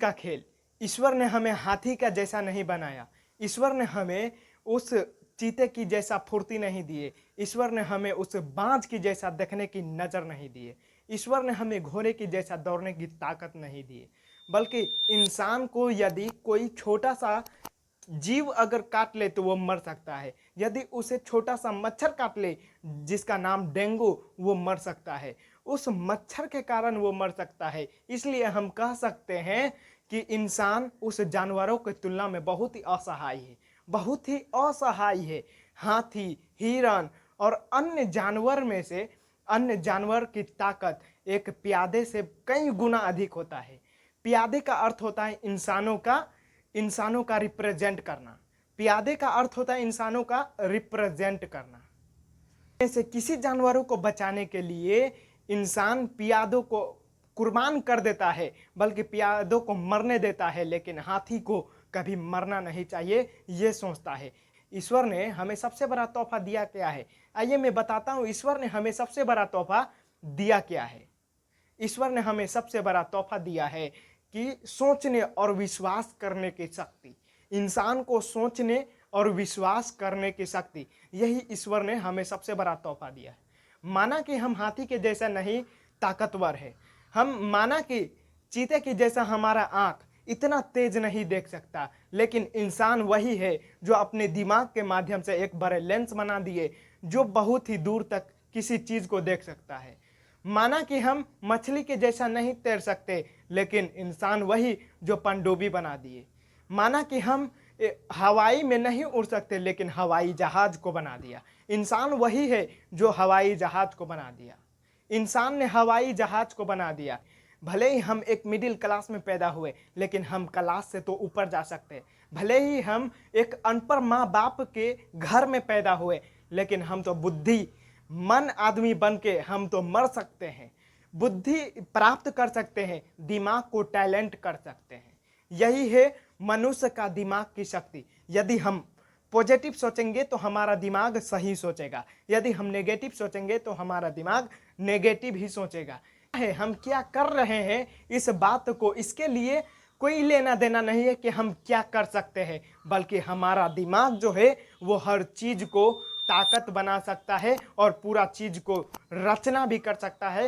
का खेल। ईश्वर ने हमें हाथी का जैसा नहीं बनाया, ईश्वर ने हमें उस चीते की जैसा फुर्ती नहीं दिए, ईश्वर ने हमें उस बाज की जैसा देखने की नज़र नहीं दिए, ईश्वर ने हमें घोड़े की जैसा दौड़ने की ताकत नहीं दी, बल्कि इंसान को यदि कोई छोटा सा जीव अगर काट ले तो वो मर सकता है। यदि उसे छोटा सा मच्छर काट ले जिसका नाम डेंगू, वो मर सकता है। उस मच्छर के कारण वो मर सकता है। इसलिए हम कह सकते हैं कि इंसान उस जानवरों की तुलना में बहुत ही असहाय है, बहुत ही असहाय है। हाथी, हिरन और अन्य जानवर की ताकत एक प्यादे से कई गुना अधिक होता है। प्यादे का अर्थ होता है इंसानों का रिप्रेजेंट करना। प्यादे का अर्थ होता है इंसानों का रिप्रेजेंट करना। ऐसे किसी जानवरों को बचाने के लिए इंसान प्यादों को कुर्बान कर देता है, बल्कि प्यादों को मरने देता है, लेकिन हाथी को कभी मरना नहीं चाहिए ये सोचता है। ईश्वर ने हमें सबसे बड़ा तोहफा दिया क्या है? आइए मैं बताता हूँ ईश्वर ने हमें सबसे बड़ा तोहफा दिया क्या है। ईश्वर ने हमें सबसे बड़ा तोहफा दिया है कि सोचने और विश्वास करने की शक्ति। इंसान को सोचने और विश्वास करने की शक्ति, यही ईश्वर ने हमें सबसे बड़ा तोहफा दिया है। माना कि हम हाथी के जैसा नहीं ताकतवर है, हम माना कि चीते के जैसा हमारा आंख इतना तेज नहीं देख सकता, लेकिन इंसान वही है जो अपने दिमाग के माध्यम से एक बड़े लेंस बना दिए जो बहुत ही दूर तक किसी चीज को देख सकता है। माना कि हम मछली के जैसा नहीं तैर सकते, लेकिन इंसान वही जो पनडुब्बी बना दिए। माना कि हम हवाई में नहीं उड़ सकते, लेकिन हवाई जहाज को बना दिया। इंसान वही है जो हवाई जहाज को बना दिया। इंसान ने हवाई जहाज को बना दिया। भले ही हम एक मिडिल क्लास में पैदा हुए, लेकिन हम क्लास से तो ऊपर जा सकते हैं। भले ही हम एक अनपढ़ माँ बाप के घर में पैदा हुए, लेकिन हम तो बुद्धिमान आदमी बन के हम तो मर सकते हैं, बुद्धि प्राप्त कर सकते हैं, दिमाग को टैलेंट कर सकते हैं। यही है मनुष्य का दिमाग की शक्ति। यदि हम पॉजिटिव सोचेंगे तो हमारा दिमाग सही सोचेगा, यदि हम नेगेटिव सोचेंगे तो हमारा दिमाग नेगेटिव ही सोचेगा। है हम क्या कर रहे हैं इस बात को, इसके लिए कोई लेना देना नहीं है कि हम क्या कर सकते हैं, बल्कि हमारा दिमाग जो है वो हर चीज को ताकत बना सकता है और पूरा चीज को रचना भी कर सकता है।